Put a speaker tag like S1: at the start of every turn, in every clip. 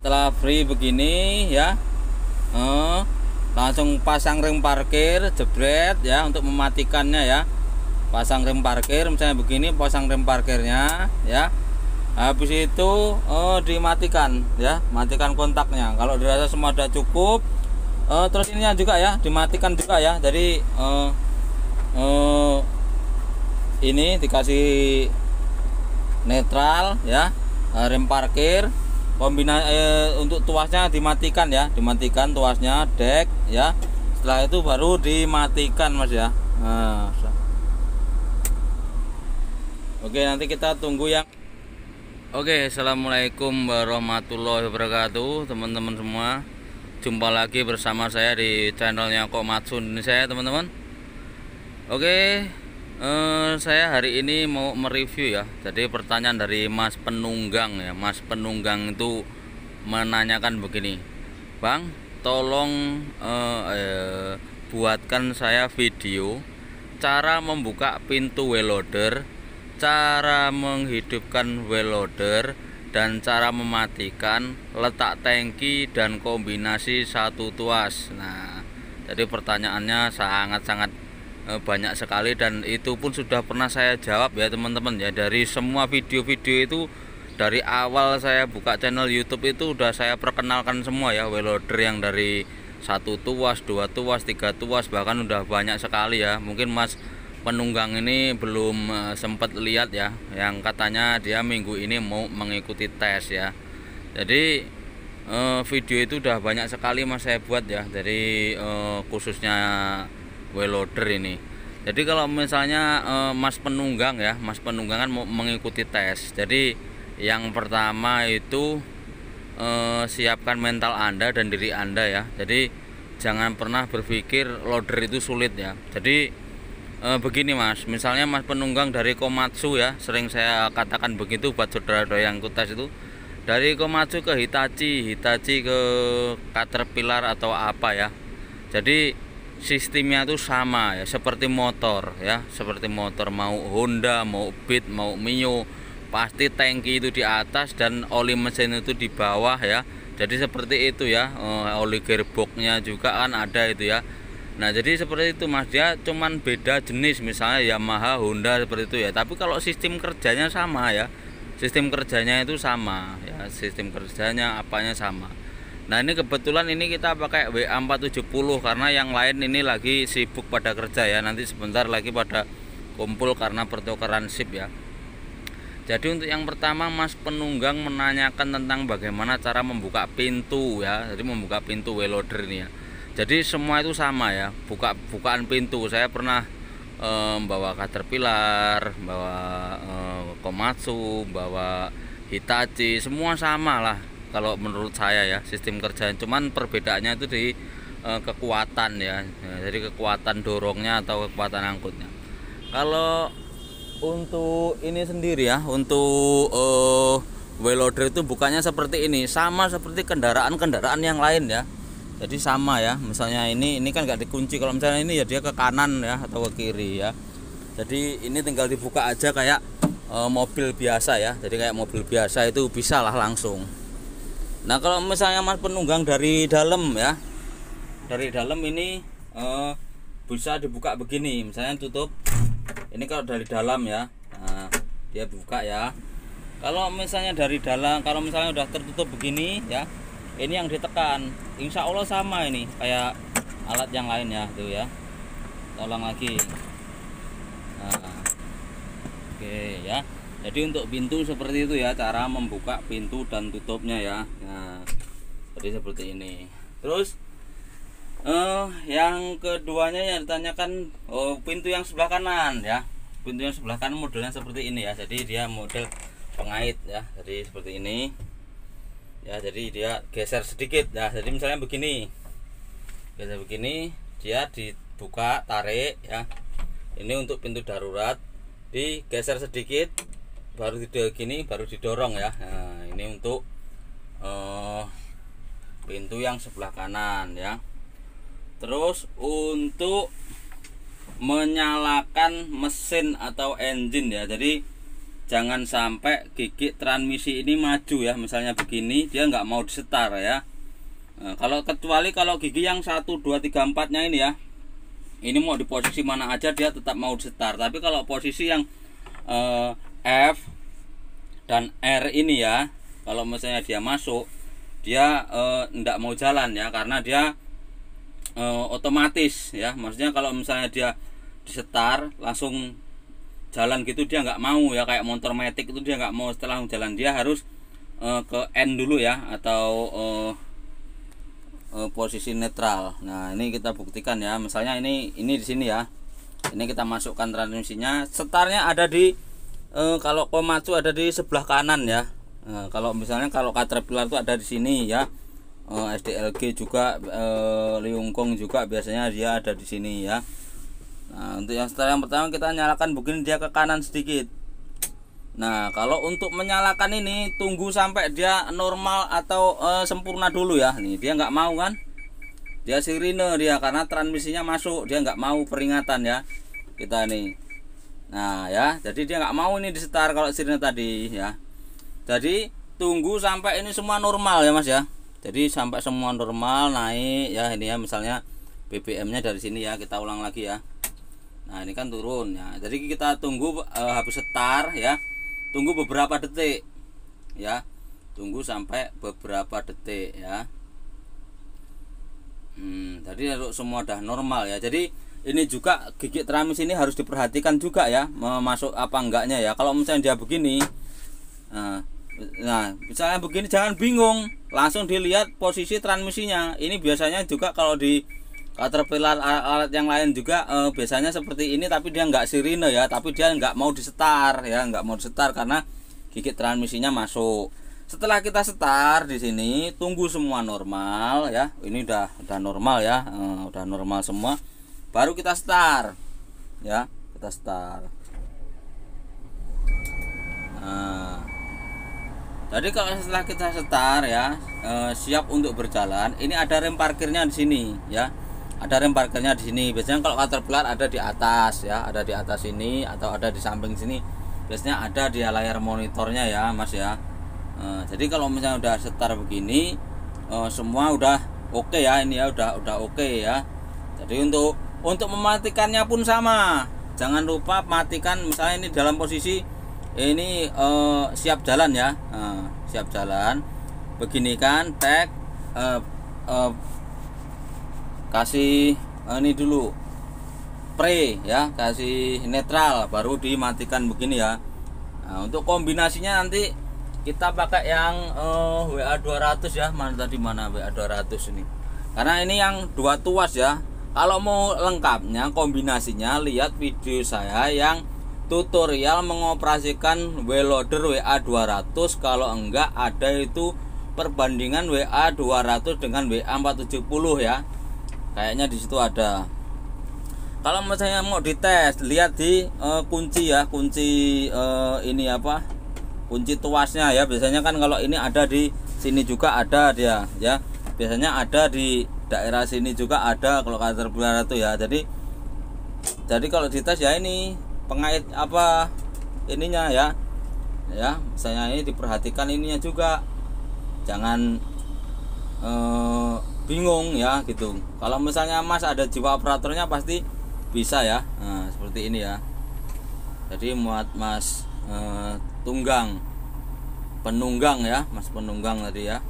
S1: Setelah free begini ya, langsung pasang rem parkir, jebret ya untuk mematikannya ya. Pasang rem parkir misalnya begini, pasang rem parkirnya ya. Habis itu dimatikan ya, matikan kontaknya. Kalau dirasa semua sudah cukup, terus ininya juga ya dimatikan juga ya. Jadi ini dikasih netral ya, rem parkir. Kombinasi untuk tuasnya dimatikan ya, dimatikan tuasnya, dek ya. Setelah itu baru dimatikan Mas ya. Nah, oke, nanti kita tunggu yang. Oke, assalamualaikum warahmatullahi wabarakatuh teman-teman semua. Jumpa lagi bersama saya di channelnya Komatsu Indonesia ya teman-teman. Oke, saya hari ini mau mereview ya. Jadi pertanyaan dari Mas Penunggang ya. Mas Penunggang itu menanyakan begini, Bang, tolong buatkan saya video cara membuka pintu well loader, cara menghidupkan well loader, dan cara mematikan, letak tangki, dan kombinasi satu tuas. Nah, jadi pertanyaannya sangat-sangat banyak sekali, dan itu pun sudah pernah saya jawab ya teman-teman ya. Dari semua video-video itu, dari awal saya buka channel YouTube itu udah saya perkenalkan semua ya, well loader yang dari satu tuas, dua tuas, tiga tuas, bahkan udah banyak sekali ya. Mungkin Mas Penunggang ini belum sempat lihat ya, yang katanya dia minggu ini mau mengikuti tes ya. Jadi video itu udah banyak sekali Mas saya buat ya, dari khususnya well loader ini. Jadi kalau misalnya Mas Penunggang ya, Mas Penunggang kan mau mengikuti tes. Jadi yang pertama itu siapkan mental Anda dan diri Anda ya. Jadi jangan pernah berpikir loader itu sulit ya. Jadi begini Mas, misalnya Mas Penunggang dari Komatsu ya, sering saya katakan begitu buat saudara-saudara yang ikut tes itu. Dari Komatsu ke Hitachi, Hitachi ke Caterpillar atau apa ya. Jadi sistemnya itu sama ya, seperti motor ya, seperti motor, mau Honda, mau Beat, mau Mio, pasti tangki itu di atas dan oli mesin itu di bawah ya. Jadi seperti itu ya, oli gearboxnya juga kan ada itu ya. Nah, jadi seperti itu Mas, dia cuman beda jenis, misalnya Yamaha, Honda seperti itu ya. Tapi kalau sistem kerjanya sama ya, sistem kerjanya itu sama ya, sistem kerjanya apanya sama. Nah, ini kebetulan ini kita pakai WA470 karena yang lain ini lagi sibuk pada kerja ya. Nanti sebentar lagi pada kumpul karena pertukaran sip ya. Jadi untuk yang pertama Mas Penunggang menanyakan tentang bagaimana cara membuka pintu ya. Jadi membuka pintu well loader ini ya. Jadi semua itu sama ya, bukaan pintu. Saya pernah bawa Caterpillar, bawa Komatsu, bawa Hitachi, semua sama lah kalau menurut saya ya, sistem kerjanya. Cuman perbedaannya itu di kekuatan ya. Jadi kekuatan dorongnya atau kekuatan angkutnya. Kalau untuk ini sendiri ya, untuk well loader itu bukannya seperti ini, sama seperti kendaraan-kendaraan yang lain ya. Jadi sama ya, misalnya ini kan nggak dikunci. Kalau misalnya ini ya dia ke kanan ya atau ke kiri ya. Jadi ini tinggal dibuka aja kayak mobil biasa ya. Jadi kayak mobil biasa itu bisa lah langsung. Nah, kalau misalnya Mas Penunggang dari dalam ya, dari dalam ini bisa dibuka begini. Misalnya tutup. Ini kalau dari dalam ya, nah, dia buka ya. Kalau misalnya dari dalam, kalau misalnya udah tertutup begini ya, ini yang ditekan, insya Allah sama ini kayak alat yang lain ya tuh ya. Tolong lagi. Nah, oke ya. Jadi untuk pintu seperti itu ya, cara membuka pintu dan tutupnya ya. Nah, jadi seperti ini. Terus yang keduanya yang ditanyakan, pintu yang sebelah kanan ya. Pintu yang sebelah kanan modelnya seperti ini ya. Jadi dia model pengait ya. Jadi seperti ini. Ya, jadi dia geser sedikit. Nah, jadi misalnya begini, geser begini, dia dibuka, tarik ya. Ini untuk pintu darurat, digeser sedikit, baru gini, baru didorong ya. Nah, ini untuk pintu yang sebelah kanan ya. Terus untuk menyalakan mesin atau engine ya. Jadi jangan sampai gigi transmisi ini maju ya, misalnya begini dia nggak mau disetar ya. Nah, kecuali kalau gigi yang 1, 2, 3, 4 nya ini ya, ini mau di posisi mana aja dia tetap mau disetar. Tapi kalau posisi yang F dan R ini ya, kalau misalnya dia masuk, dia nggak mau jalan ya, karena dia otomatis ya. Maksudnya kalau misalnya dia disetar langsung jalan gitu dia nggak mau ya, kayak motor matic itu dia nggak mau setelah jalan, dia harus ke N dulu ya, atau posisi netral. Nah ini kita buktikan ya, misalnya ini di sini ya, ini kita masukkan transmisinya, setarnya ada di kalau Komatsu ada di sebelah kanan ya. Kalau misalnya kalau Caterpillar itu ada di sini ya, SDLG juga, Liungkong juga biasanya dia ada di sini ya. Nah untuk yang setar yang pertama kita nyalakan begini, dia ke kanan sedikit. Nah kalau untuk menyalakan ini tunggu sampai dia normal atau sempurna dulu ya. Nih dia nggak mau kan, dia sirine dia karena transmisinya masuk, dia nggak mau peringatan ya kita nih. Nah ya, jadi dia nggak mau ini disetar kalau sirine tadi ya. Jadi tunggu sampai ini semua normal ya Mas ya. Jadi sampai semua normal naik ya, ini ya misalnya BBM nya dari sini ya, kita ulang lagi ya. Nah ini kan turun ya, jadi kita tunggu habis setar ya, tunggu beberapa detik ya, tunggu sampai beberapa detik ya. Jadi semua udah normal ya. Jadi ini juga gigi transmisi ini harus diperhatikan juga ya, masuk apa enggaknya ya. Kalau misalnya dia begini, nah misalnya begini jangan bingung, langsung dilihat posisi transmisinya. Ini biasanya juga kalau di Caterpillar alat yang lain juga biasanya seperti ini, tapi dia nggak sirine ya, tapi dia nggak mau disetar ya, nggak mau disetar karena gigi transmisinya masuk. Setelah kita setar di sini, tunggu semua normal ya, ini udah normal ya, udah normal semua, baru kita setar ya, kita setar. Nah jadi kalau setelah kita setar ya, siap untuk berjalan, ini ada rem parkirnya di sini ya. Ada rem parkirnya di sini. Biasanya kalau Caterpillar ada di atas ya, ada di atas ini atau ada di samping sini. Biasanya ada di layar monitornya ya, Mas ya. Jadi kalau misalnya udah setar begini, semua udah oke ya, ini ya udah oke ya. Jadi untuk mematikannya pun sama. Jangan lupa matikan, misalnya ini dalam posisi ini siap jalan ya. Siap jalan. Begini kan, tag kasih ini dulu pre ya, kasih netral baru dimatikan begini ya. Nah, untuk kombinasinya nanti kita pakai yang WA 200 ya. Mana WA 200 ini, karena ini yang 2 tuas ya. Kalau mau lengkapnya kombinasinya lihat video saya yang tutorial mengoperasikan Welloader WA 200. Kalau enggak ada itu perbandingan WA 200 dengan WA 470 ya. Kayaknya di situ ada. Kalau misalnya mau dites, lihat di kunci ya, kunci ini apa? Kunci tuasnya ya. Biasanya kan kalau ini ada di sini juga ada dia ya. Biasanya ada di daerah sini juga ada kalau Caterpillar itu ya. Jadi kalau dites ya ini pengait apa ininya ya. Ya, misalnya ini diperhatikan ininya juga. Jangan bingung ya gitu. Kalau misalnya Mas ada jiwa operatornya pasti bisa ya. Nah, seperti ini ya. Jadi muat Mas penunggang ya, Mas penunggang tadi ya.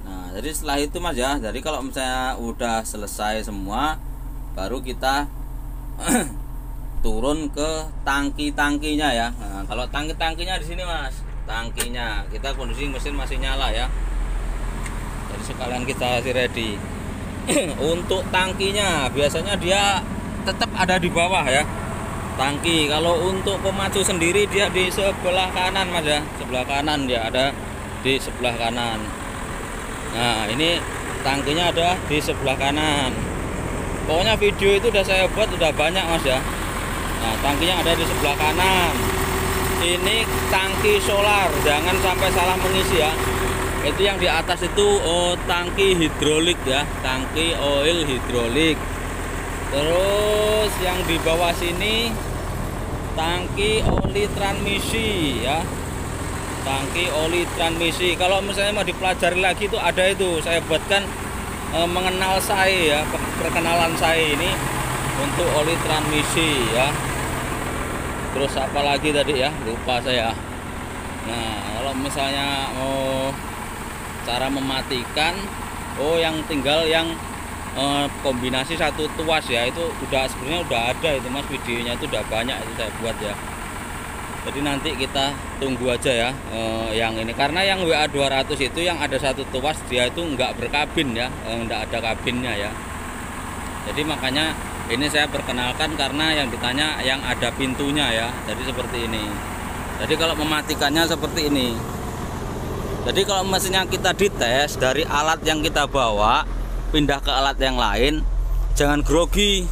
S1: Nah jadi setelah itu Mas ya, jadi kalau misalnya udah selesai semua, baru kita turun ke tangki-tangkinya ya. Nah, kalau tangki-tangkinya di sini Mas, tangkinya kita kondisi mesin masih nyala ya. Jadi sekalian kita ready. Untuk tangkinya biasanya dia tetap ada di bawah ya. Tangki kalau untuk Komatsu sendiri dia di sebelah kanan Mas ya, sebelah kanan dia ada di sebelah kanan. Nah ini tangkinya ada di sebelah kanan. Pokoknya video itu udah saya buat udah banyak Mas ya. Nah tangkinya ada di sebelah kanan. Ini tangki solar, jangan sampai salah mengisi ya. Itu yang di atas itu tangki hidrolik ya, tangki oil hidrolik. Terus yang di bawah sini tangki oli transmisi ya, tangki oli transmisi. Kalau misalnya mau dipelajari lagi itu ada, itu saya buatkan mengenal saya ya, perkenalan saya ini untuk oli transmisi ya. Terus apa lagi tadi ya, lupa saya. Nah, kalau misalnya mau cara mematikan, yang tinggal yang kombinasi satu tuas ya, itu sebenarnya udah ada itu Mas, videonya itu udah banyak itu saya buat ya. Jadi nanti kita tunggu aja ya yang ini, karena yang WA 200 itu yang ada satu tuas dia itu enggak berkabin ya, enggak ada kabinnya ya. Jadi makanya ini saya perkenalkan karena yang ditanya yang ada pintunya ya. Jadi seperti ini. Jadi kalau mematikannya seperti ini. Jadi kalau mesinnya kita dites dari alat yang kita bawa pindah ke alat yang lain, jangan grogi.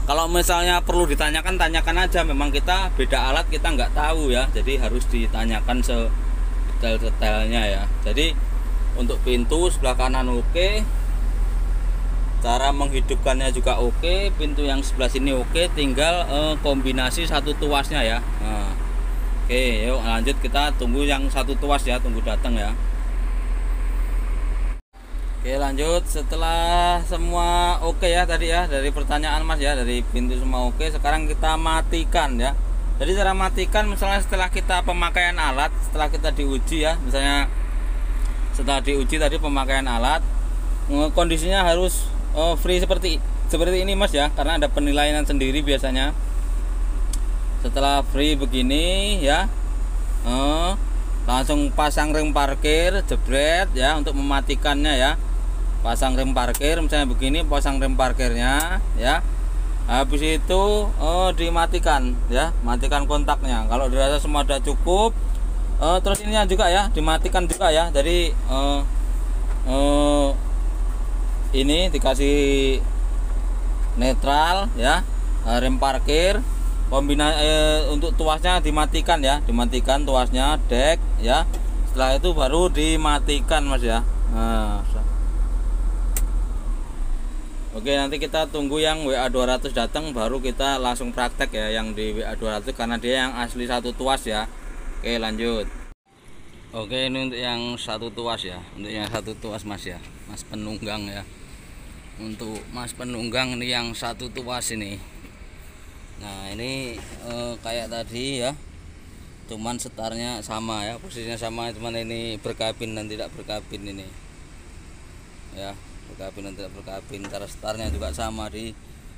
S1: Kalau misalnya perlu ditanyakan, tanyakan aja. Memang kita beda alat, kita nggak tahu ya. Jadi harus ditanyakan sedetail-detailnya ya. Jadi untuk pintu sebelah kanan oke, cara menghidupkannya juga oke, pintu yang sebelah sini oke, tinggal kombinasi satu tuasnya ya. Nah, oke, yuk lanjut, kita tunggu yang satu tuas ya, tunggu datang ya. Oke, lanjut. Setelah semua oke ya tadi ya, dari pertanyaan Mas ya, dari pintu semua oke, sekarang kita matikan ya. Jadi cara matikan misalnya setelah kita pemakaian alat, setelah kita diuji ya, misalnya setelah diuji tadi pemakaian alat, kondisinya harus free seperti ini Mas ya, karena ada penilaian sendiri biasanya. Setelah free begini ya, langsung pasang rem parkir, jebret ya, untuk mematikannya ya. Pasang rem parkir misalnya begini, pasang rem parkirnya ya. Habis itu dimatikan ya, matikan kontaknya. Kalau dirasa semua sudah cukup, terus ininya juga ya, dimatikan juga ya. Jadi ini dikasih netral ya, rem parkir, kombinasi untuk tuasnya dimatikan ya, dimatikan tuasnya, dek ya. Setelah itu baru dimatikan Mas ya. Nah, oke, nanti kita tunggu yang WA 200 datang, baru kita langsung praktek ya yang di WA 200, karena dia yang asli satu tuas ya. Oke, lanjut. Oke, ini untuk yang satu tuas ya, untuk yang satu tuas Mas ya, Mas penunggang ya. Untuk Mas penunggang ini yang satu tuas ini. Nah, ini kayak tadi ya, cuman setarnya sama ya, posisinya sama, cuman ini berkabin dan tidak berkabin ini ya, berkabin dan tidak berkabin. Cara setarnya juga sama di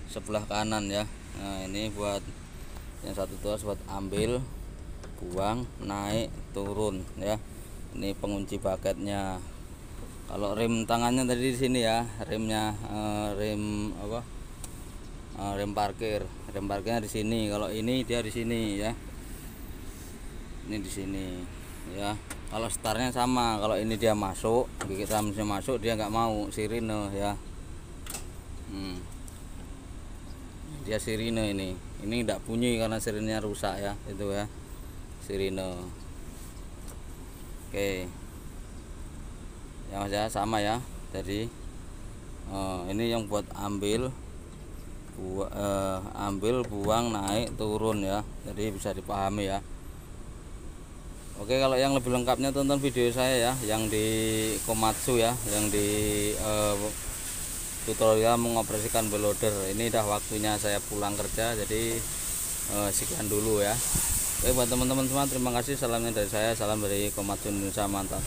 S1: sebelah kanan ya. Nah, ini buat yang satu tuas buat ambil, buang, naik, turun ya. Ini pengunci baketnya. Kalau rem tangannya tadi di sini ya, remnya rem apa? Rem parkir. Rem parkirnya di sini. Kalau ini dia di sini ya. Ini di sini ya. Kalau startnya sama, kalau ini dia masuk, kita mesti masuk, dia nggak mau sirine ya. Dia sirine ini tidak bunyi karena sirinenya rusak ya, itu ya, sirine. Oke ya Mas ya, sama ya. Jadi ini yang buat ambil, buang, naik, turun ya. Jadi bisa dipahami ya. Oke, kalau yang lebih lengkapnya tonton video saya ya, yang di Komatsu ya, yang di tutorial mengoperasikan bootloader. Ini dah waktunya saya pulang kerja, jadi sekian dulu ya. Oke, buat teman-teman semua, terima kasih. Salamnya dari saya, salam dari Komatsu Indonesia, mantap.